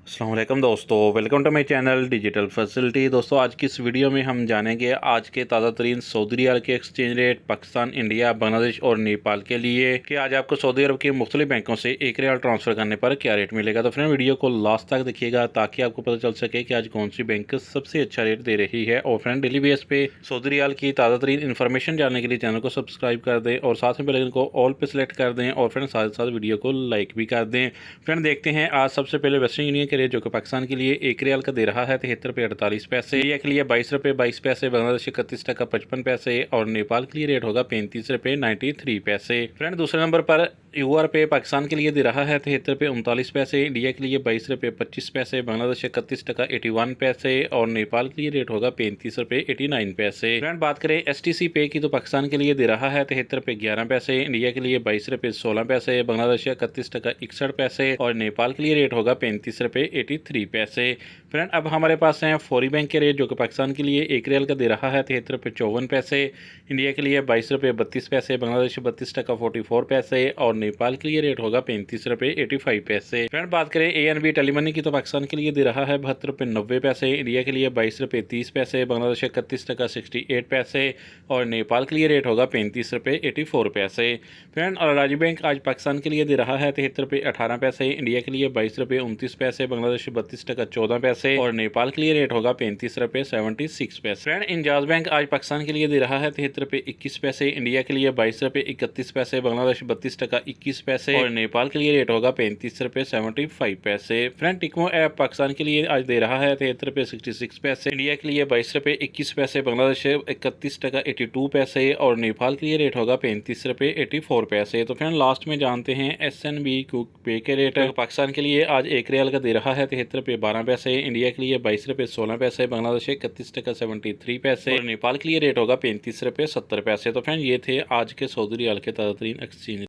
अस्सलाम वालेकुम दोस्तों, welcome to my channel digital facility. दोस्तों आज की इस वीडियो में हम जानेंगे आज के ताज़ा तरीन सऊदी रियाल के exchange rate Pakistan, India, Bangladesh और नेपाल के लिए कि आज आपको सऊदी अरब के मुख्तलिफ बैंकों से एक रियाल ट्रांसफ़र करने पर क्या रेट मिलेगा। तो फ्रेंड वीडियो को लास्ट तक देखिएगा ताकि आपको पता चल सके कि आज कौन सी बैंक सबसे अच्छा रेट दे रही है। और फ्रेंड डेली बेस पे सऊदी रियाल की ताज़ा तरीन इन्फॉर्मेशन जानने के लिए चैनल को सब्सक्राइब कर दें और साथ में बेल आइकन को ऑल पे सेलेक्ट कर दें और फ्रेंड साथ साथ वीडियो को लाइक भी कर दें। फ्रेंड देखते हैं आज सबसे पहले वेस्टर्न यूनियन के रेट जो कि पाकिस्तान के लिए एक रियाल का दे रहा है 73 रुपये 48 पैसे, इंडिया के लिए 22 रुपये 22 पैसे, बांग्लादेश 31 टका 55 पैसे और नेपाल के लिए रेट होगा 35 रुपये 93 पैसे। फ्रेंड दूसरे नंबर पर यूआर पे पाकिस्तान के लिए दे रहा है 73 रुपये 39 पैसे, इंडिया के लिए 22 रुपये 25 पैसे, बांग्लादेश 31 टका 81 पैसे और नेपाल के लिए रेट होगा 35 रुपये 89 पैसे। फ्रेंड बात करें एसटीसी पे की तो पाकिस्तान के लिए दे रहा है 73 रुपये 11 पैसे, इंडिया के लिए 22 रुपये 16 पैसे, बांग्लादेश 31 टका 61 पैसे और नेपाल के लिए रेट होगा 35 रुपये 83 पैसे। फ्रेंड अब हमारे पास हैं फौरी बैंक के रेट जो कि पाकिस्तान के लिए एक रियाल का दे रहा है 73 रुपये 54 पैसे, इंडिया के लिए 22 रुपये 32 पैसे, बांग्लादेश 32 टका 44 पैसे और नेपाल के लिए रेट होगा 35 रुपये 85 पैसे। फ्रेंड बात करें ANB टेलीमनी की तो पाकिस्तान के लिए दे रहा है 72 रुपये 90 पैसे, इंडिया के लिए 22 रुपये 30 पैसे, बांग्लादेश 31 टका 68 पैसे और नेपाल के लिए रेट होगा 35 रुपये 84 पैसे। फ्रेंड और राज्य बैंक आज पाकिस्तान के लिए दे रहा है 73 रुपये 18 पैसे, इंडिया के लिए 22 रुपये 29 पैसे, बांग्लादेश 32 टका 14 पैसे और नेपाल के लिए रेट होगा 35 रुपये 76 पैसे। फ्रेंड इंजाज बैंक आज पाकिस्तान के लिए दे रहा है 73 रुपये 21 पैसे, इंडिया के लिए 22 रुपये 31 पैसे, बांग्लादेश 32 टका 21 पैसे और नेपाल के लिए रेट होगा 35 रुपये 75 पैसे। फ्रेंड टिकमो ऐप पाकिस्तान के लिए आज दे रहा है 73 रुपये 66 पैसे, इंडिया के लिए 22 रुपये 21 पैसे, बांग्लादेश 31 टका 82 पैसे और नेपाल के लिए रेट होगा 35 रुपये 84 पैसे। तो फ्रेंड लास्ट में जानते हैं SNB क्विक पे के रेट। पाकिस्तान के लिए आज एक रियाल का दे रहा है 73 रुपये 12 पैसे, इंडिया के लिए 22 रुपये 16 पैसे, बांग्लादेश 31 टका 73 पैसे और नेपाल के लिए रेट होगा 35 रुपये 70 पैसे। तो फ्रेंड ये थे आज के सऊदी रियाल के ताज़ा तरीन एक्सचेंज।